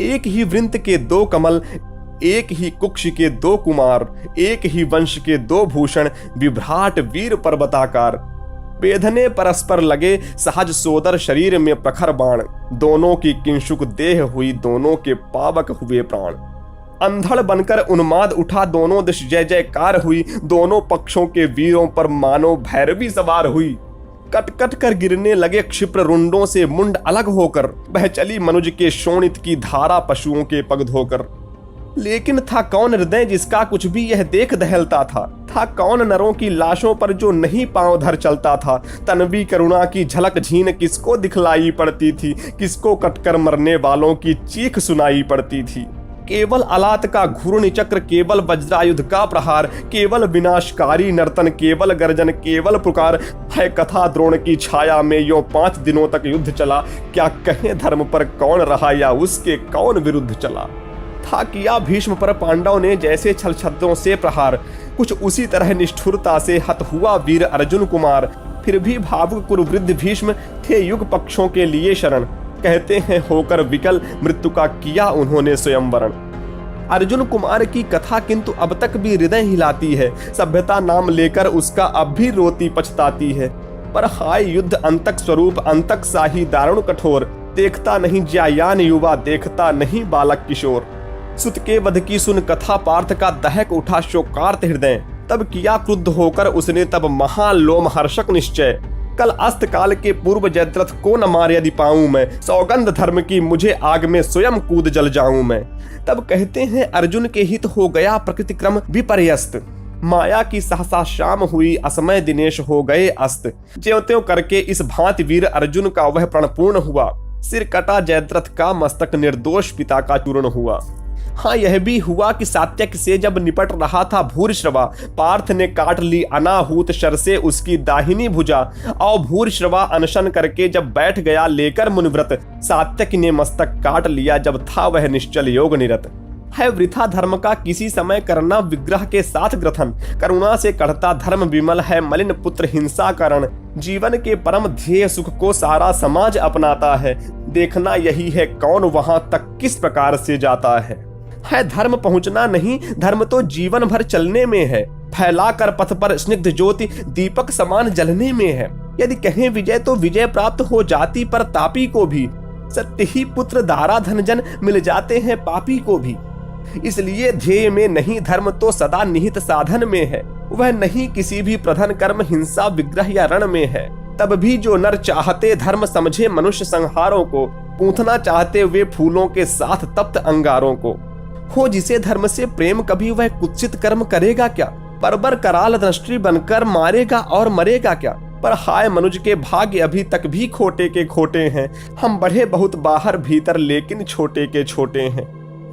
एक ही वृंत के 2 कमल, एक ही कुक्ष के 2 कुमार, एक ही वंश के 2 भूषण, विभ्राट वीर पर्वताकार। बेधने परस्पर लगे सहज सोदर शरीर में प्रखर बाण, दोनों की किंशुक देह हुई, दोनों के पावक हुए प्राण। अंधड़ बनकर उन्माद उठा, दोनों दिश जय जयकार हुई, दोनों पक्षों के वीरों पर मानो भैरवी सवार हुई। कट कट कर गिरने लगे क्षिप्र रुंडों से मुंड अलग होकर, बह चली मनुज के शोणित की धारा पशुओं के पग धोकर। लेकिन था कौन हृदय जिसका कुछ भी यह देख दहलता था कौन नरों की लाशों पर जो नहीं पांव धर चलता था। तन्वी करुणा की झलक झीन किसको दिखलाई पड़ती थी, किसको कटकर मरने वालों की चीख सुनाई पड़ती थी। केवल अलात का घूर्ण चक्र, केवल वज्रायुध का प्रहार, केवल विनाशकारी नर्तन, केवल गर्जन, केवल पुकार। है कथा द्रोण की छाया में यो 5 दिनों तक युद्ध चला, क्या कहें धर्म पर कौन रहा या उसके कौन विरुद्ध चला। था किया भीष्म पर पांडव ने जैसे छल छद्दों से प्रहार, कुछ उसी तरह निष्ठुरता से हत हुआ वीर अर्जुन कुमार। फिर भी भावुक कुरुवृद्ध भीष्म थे युग पक्षों के लिए शरण, कहते हैं होकर विकल मृत्यु का किया उन्होंने स्वयं वरण। अर्जुन कुमार की कथा किंतु अब तक भी हृदय हिलाती है, सभ्यता नाम लेकर उसका अब भी रोती पछताती है। पर हाय युद्ध अंतक स्वरूप, अंतक साही दारुण कठोर, देखता नहीं ज्यायान युवा, देखता नहीं बालक किशोर। सुत के वध की सुन कथा पार्थ का दहक उठा शोकार्त हृदय, तब किया क्रुद्ध होकर उसने तब महालोम हर्षक निश्चय। कल अस्त काल के पूर्व जयद्रथ को न मार यदि पाऊं मैं, सौगंध धर्म की मुझे आग में स्वयं कूद जल जाऊं मैं। तब कहते हैं अर्जुन के हित हो गया प्रकृति क्रम विपर्यस्त, माया की सहसा शाम हुई, असमय दिनेश हो गए अस्त। ज्यों त्यों करके इस भांति वीर अर्जुन का वह प्रण पूर्ण हुआ, सिर कटा जयद्रथ का, मस्तक निर्दोष पिता का चूर्ण हुआ। हाँ यह भी हुआ कि सात्यक से जब निपट रहा था भूरिश्रवा, पार्थ ने काट ली अनाहूत शर से उसकी दाहिनी भुजा। और भूरिश्रवा अनशन करके जब बैठ गया लेकर मुनिव्रत, सात्यक ने मस्तक काट लिया जब था वह निश्चल योग निरत। है वृथा धर्म का किसी समय करना विग्रह के साथ ग्रथन, करुणा से कढ़ता धर्म विमल है मलिन पुत्र हिंसा कारण। जीवन के परम ध्येय सुख को सारा समाज अपनाता है, देखना यही है कौन वहां तक किस प्रकार से जाता है। धर्म पहुंचना नहीं, धर्म तो जीवन भर चलने में है, फैलाकर पथ पर स्निग्ध ज्योति दीपक समान जलने में है। यदि कहें विजय तो विजय प्राप्त हो जाती पर तापी को भी, सत्य ही पुत्र दारा धन जन मिल जाते हैं पापी को भी। इसलिए ध्येय में नहीं धर्म तो सदा निहित साधन में है, वह नहीं किसी भी प्रधान कर्म हिंसा विग्रह या रण में है। तब भी जो नर चाहते धर्म समझे मनुष्य संहारों को, पूंथना चाहते वे फूलों के साथ तप्त अंगारों को। हो जिसे धर्म से प्रेम कभी वह कुत्सित कर्म करेगा क्या, बर्बर कराल दृष्टि बनकर मारेगा और मरेगा क्या। पर हाय मनुज के भाग्य अभी तक भी खोटे के खोटे हैं, हम बढ़े बहुत बाहर भीतर लेकिन छोटे के छोटे हैं।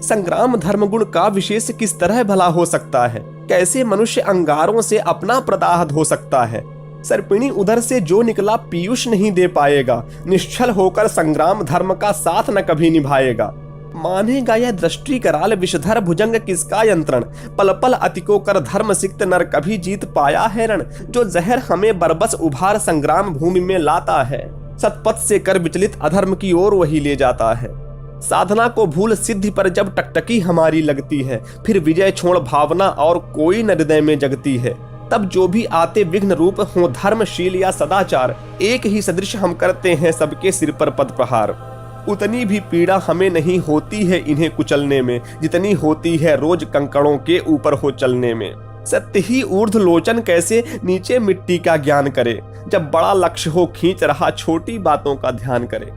संग्राम धर्म गुण का विशेष किस तरह भला हो सकता है, कैसे मनुष्य अंगारों से अपना प्रदाह हो सकता है। सर्पिणी उधर से जो निकला पीयूष नहीं दे पाएगा, निश्चल होकर संग्राम धर्म का साथ न कभी निभाएगा। मानेगा यह दृष्टि कराल विषधर भुजंग किसका यंत्रण, पल पल अतिको कर धर्म सिक्त नर कभी जीत पाया है रण। जो जहर हमें बरबस उभार संग्राम भूमि में लाता है, सतपथ से कर विचलित अधर्म की ओर वही ले जाता है। साधना को भूल सिद्धि पर जब टकटकी हमारी लगती है, फिर विजय छोड़ भावना और कोई न हृदय में जगती है। तब जो भी आते विघ्न रूप हो धर्मशील या सदाचार, एक ही सदृश हम करते हैं सबके सिर पर पद प्रहार। उतनी भी पीड़ा हमें नहीं होती है इन्हें कुचलने में, जितनी होती है रोज कंकड़ों के ऊपर हो चलने में। सत्य ही ऊर्ध्व लोचन कैसे नीचे मिट्टी का ज्ञान करे, जब बड़ा लक्ष्य हो खींच रहा छोटी बातों का ध्यान करे।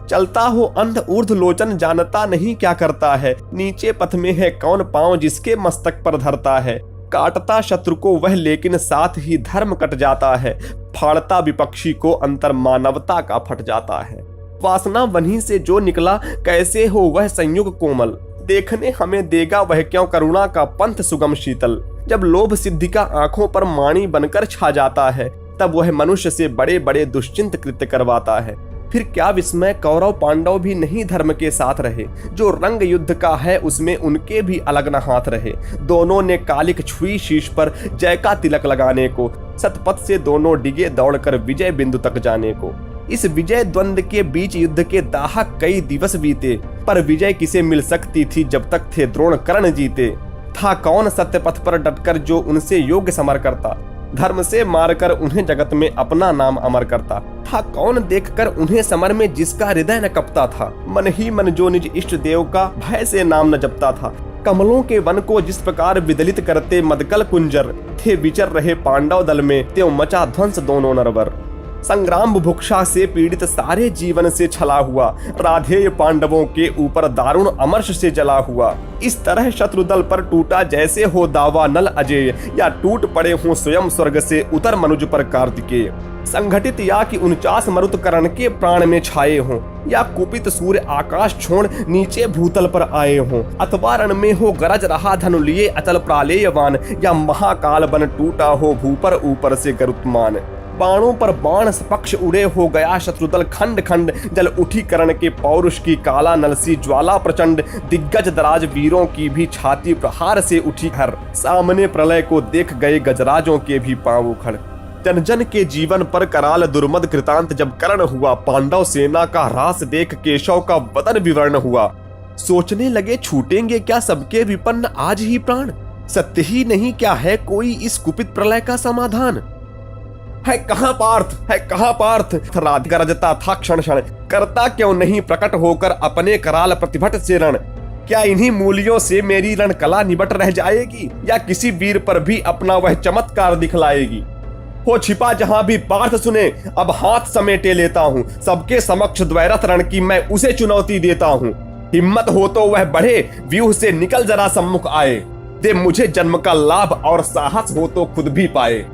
चलता हो अंध ऊर्ध्व लोचन जानता नहीं क्या करता है, नीचे पथ में है कौन पांव जिसके मस्तक पर धरता है। काटता शत्रु को वह लेकिन साथ ही धर्म कट जाता है, फाड़ता विपक्षी को अंतर मानवता का फट जाता है। वासना वहीं से जो निकला कैसे हो वह संयुग कोमल, देखने हमें देगा वह क्यों करुणा का पंथ सुगम शीतल। जब लोभ सिद्धि का आंखों पर माणी बनकर छा जाता है, तब वह मनुष्य से बड़े बड़े दुश्चिंत कृत्य करवाता है। फिर क्या विस्मय कौरव पांडव भी नहीं धर्म के साथ रहे, जो रंग युद्ध का है उसमें उनके भी अलग न हाथ रहे। दोनों ने कालिक छुई शीश पर जय का तिलक लगाने को, सतपथ से दोनों डिगे दौड़कर विजय बिंदु तक जाने को। इस विजय द्वंद के बीच युद्ध के दाहक कई दिवस बीते, पर विजय किसे मिल सकती थी जब तक थे द्रोण कर्ण जीते। था कौन सत्य पथ पर डटकर जो उनसे योग्य समर करता, धर्म से मारकर उन्हें जगत में अपना नाम अमर करता। था कौन देखकर उन्हें समर में जिसका हृदय न कपता था, मन ही मन जो निज इष्ट देव का भय से नाम न जपता था। कमलों के वन को जिस प्रकार विदलित करते मदकल कुंजर, थे विचर रहे पांडव दल में त्यों मचा ध्वंस दोनों नरवर। संग्राम बुभुक्षा से पीड़ित सारे जीवन से छला हुआ, राधेय पांडवों के ऊपर दारुण अमर्ष से जला हुआ। इस तरह शत्रु दल पर टूटा जैसे हो दावा नल अजेय, या टूट पड़े हों स्वयं स्वर्ग से उतर मनुज पर कार्तिकेय। संघटित या कि 49 मरुत करण के प्राण में छाए हों, या कुपित सूर्य आकाश छोड़ नीचे भूतल पर आए हों, अथवा रण में हो गरज रहा धनु लिए अचल प्रालेयवान, या महाकाल बन टूटा हो भूपर ऊपर से गरुत्मान। बाणों पर बाण स्पक्ष उड़े हो गया शत्रुदल खंड खंड, जल उठी कर्ण के पौरुष की काला नलसी ज्वाला प्रचंड। दिग्गज दराज वीरों की भी छाती प्रहार से उठी हर, सामने प्रलय को देख गए गजराजों के भी पांव उखड़। जन जन के जीवन पर कराल दुर्मद कृतांत जब कर्ण हुआ, पांडव सेना का ह्रास देख केशव का वदन विवर्ण हुआ। सोचने लगे छूटेंगे क्या सबके विपन्न आज ही प्राण, सत्य ही नहीं क्या है कोई इस कुपित प्रलय का समाधान। है कहाँ पार्थ, है कहाँ पार्थ, राधिका रजता था क्षण क्षण, करता क्यों नहीं प्रकट होकर अपने कराल प्रतिभट से रण। क्या इन्हीं मूलियों से मेरी रण कला निबट रह जाएगी, या किसी वीर पर भी अपना वह चमत्कार दिखलाएगी। हो छिपा जहां भी पार्थ सुने, अब हाथ समेटे लेता हूं, सबके समक्ष द्वैरथ रण की मैं उसे चुनौती देता हूं। हिम्मत हो तो वह बढ़े, व्यूह से निकल जरा सम्मुख आए, दे मुझे जन्म का लाभ और साहस हो तो खुद भी पाए।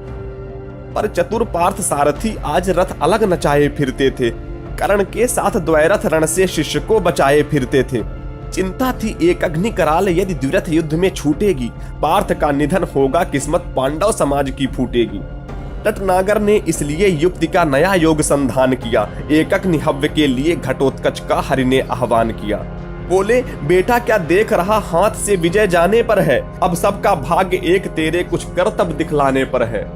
पर चतुर पार्थ सारथी आज रथ अलग नचाए फिरते थे, कर्ण के साथ द्वैरथ रण से शिष्य को बचाए फिरते थे। चिंता थी एक अग्नि कराल यदि द्विरथ युद्ध में छूटेगी, पार्थ का निधन होगा किस्मत पांडव समाज की फूटेगी। टटनागर ने इसलिए युक्ति का नया योग संधान किया, एक अग्नि हव्य के लिए घटोत्कच का हरि ने आह्वान किया। बोले बेटा क्या देख रहा, हाथ से विजय जाने पर है, अब सबका भाग्य एक तेरे कुछ करतब दिखलाने पर है।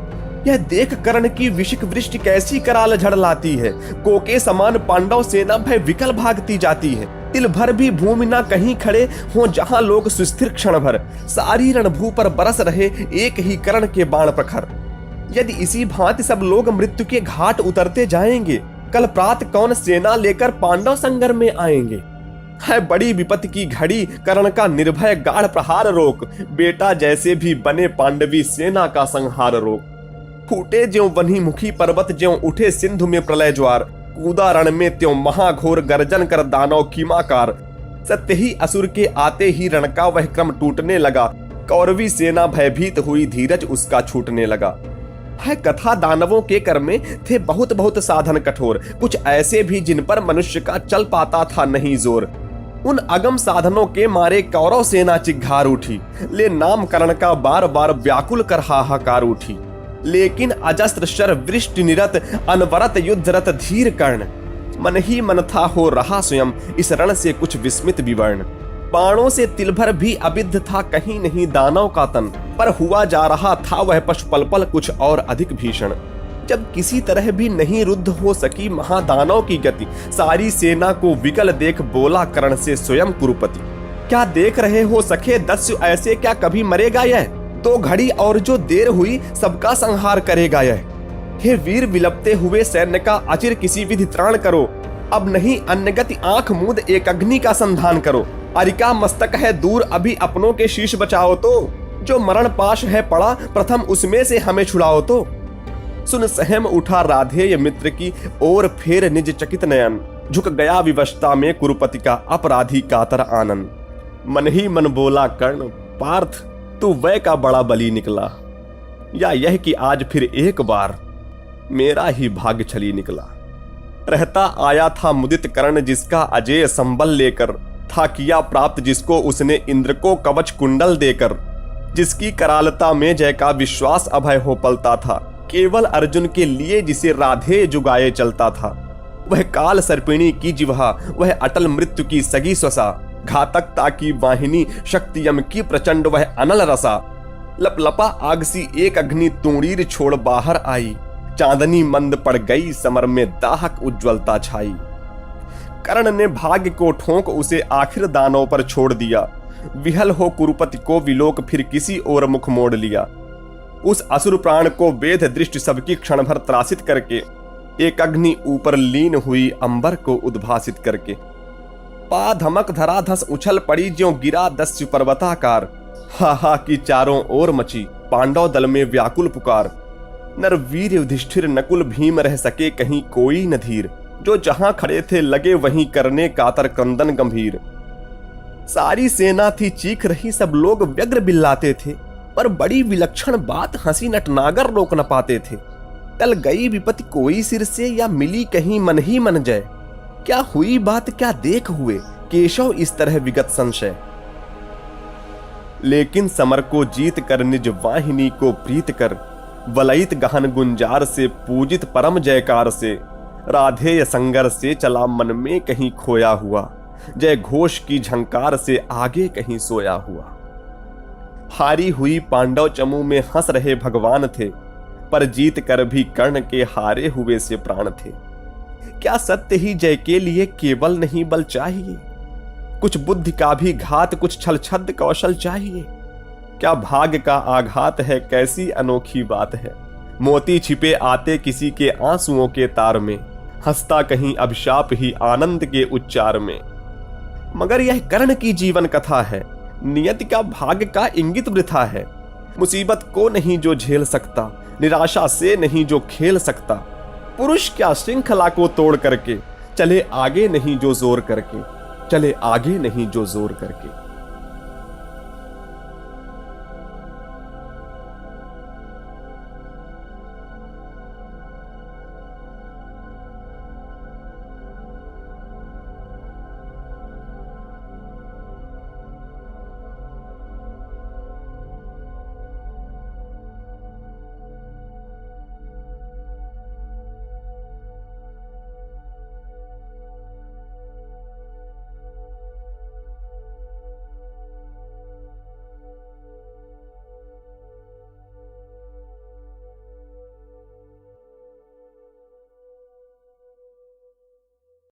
यह देख कर्ण की विशिक वृष्टि कैसी कराल झड़ लाती है, कोके समान पांडव सेना भय विकल भागती जाती है। तिल भर भी भूमि ना कहीं खड़े हो जहां लोग सुस्थिर क्षण भर, सारी रणभू पर बरस रहे एक ही कर्ण के बाण प्रखर। यदि इसी भांति सब लोग मृत्यु के घाट उतरते जाएंगे, कल प्रात कौन सेना लेकर पांडव संगर में आएंगे। है बड़ी विपत्ति की घड़ी, कर्ण का निर्भय गाढ़ प्रहार रोक, बेटा जैसे भी बने पांडवी सेना का संहार रोक। फूटे ज्यों वन्ही मुखी पर्वत, ज्यों उठे सिंधु में प्रलय ज्वार, कूदा रण में त्यों महाघोर गर्जन कर दानव कीमाकार। सत्य ही असुर के आते ही रण का वह क्रम टूटने लगा, कौरवी सेना भयभीत हुई धीरज उसका छूटने लगा। है कथा दानवों के कर में थे बहुत बहुत साधन कठोर, कुछ ऐसे भी जिन पर मनुष्य का चल पाता था नहीं जोर। उन अगम साधनों के मारे कौरव सेना चिघार उठी, ले नाम कर्ण का बार बार व्याकुल कर हाहाकार उठी। लेकिन अजस्त्र शर वृष्टि निरत, अनवरत युद्धरत धीर कर्ण, मन ही मन था हो रहा स्वयं इस रण से कुछ विस्मित विवर्ण। बाणों से तिलभर भी अबिध था कहीं नहीं दानव का तन, पर हुआ जा रहा था वह पशुपलपल कुछ और अधिक भीषण। जब किसी तरह भी नहीं रुद्ध हो सकी महादानव की गति, सारी सेना को विकल देख बोला कर्ण से स्वयं कुरुपति। क्या देख रहे हो सखे दस्यु ऐसे, क्या कभी मरेगा यह, तो घड़ी और जो देर हुई सबका संहार करेगा यह। हे वीर विलपते हुए सैन्य का अचिर किसी विधि त्राण करो, अब नहीं अन्य गति आंख मूंद एक अग्नि का संधान करो। अरिका मस्तक है दूर अभी अपनों के शीश बचाओ तो, जो मरण पाश है पड़ा प्रथम उसमें से हमें छुड़ाओ तो। सुन सहम उठा राधेय मित्र की ओर फेर निज चकित नयन, झुक गया विवशता में कुरुपति का अपराधी कातर आनंद। मन ही मन बोला कर्ण, पार्थ तू वह का बड़ा बली निकला, या यह कि आज फिर एक बार मेरा ही भाग्य छली निकला। रहता आया था मुदित कर्ण जिसका अजेय संबल लेकर, था किया प्राप्त जिसको उसने इंद्र को कवच कुंडल देकर। जिसकी करालता में जय का विश्वास अभय हो पलता था, केवल अर्जुन के लिए जिसे राधे जुगाए चलता था। वह काल सर्पिणी की जिह्वा, वह अटल मृत्यु की सगी स्वसा, घातकता की वाहिनी शक्ति यम की प्रचंड वह अनल रसा। लपलपा आग सी एक अग्नि तूणीर छोड़ बाहर आई, चांदनी मंद पड़ गई, समर में दाहक उज्ज्वलता छाई। कर्ण ने भाग्य को ठोंक उसे आखिर दानों पर छोड़ दिया। विहल हो कुरुपति को विलोक, फिर किसी और मुख मोड़ लिया। उस असुर प्राण को वेद दृष्टि सबकी क्षण भर त्रासित करके एक अग्नि ऊपर लीन हुई, अंबर को उद्भासित करके। पा धमक धराधस उछल पड़ी, ज्यों गिरा दस्यु पर्वताकार। हाहा की चारों ओर मची, पांडव दल में व्याकुल पुकार। नरवीर युधिष्ठिर नकुल भीम रह सके कहीं कोई न धीर, जो जहां खड़े थे लगे वहीं करने कातर क्रंदन गंभीर। सारी सेना थी चीख रही, सब लोग व्यग्र बिल्लाते थे, पर बड़ी विलक्षण बात हंसी नटनागर रोक न पाते थे। टल गई विपत्ति कोई सिर से, या मिली कहीं मन ही मन जय। क्या हुई बात क्या देख हुए, केशव इस तरह विगत संशय। लेकिन समर को जीत कर निज वाहिनी को प्रीत कर, वलयित गहन गुंजार से पूजित परम जयकार से, राधेय संगर से चला मन में कहीं खोया हुआ, जय घोष की झंकार से आगे कहीं सोया हुआ। हारी हुई पांडव चमू में हंस रहे भगवान थे, पर जीत कर भी कर्ण के हारे हुए से प्राण थे। क्या सत्य ही जय के लिए केवल नहीं बल चाहिए, कुछ बुद्धि का भी घात, कुछ छल छद्म कौशल चाहिए। क्या भाग्य का आघात है, कैसी अनोखी बात है। मोती छिपे आते किसी के आंसुओं के तार में, हंसता कहीं अभिशाप ही आनंद के उच्चार में। मगर यह कर्ण की जीवन कथा है, नियति का भाग्य का इंगित वृथा है। मुसीबत को नहीं जो झेल सकता, निराशा से नहीं जो खेल सकता। पुरुष क्या श्रृंखला को तोड़ करके, चले आगे नहीं जो जोर करके, चले आगे नहीं जो जोर करके।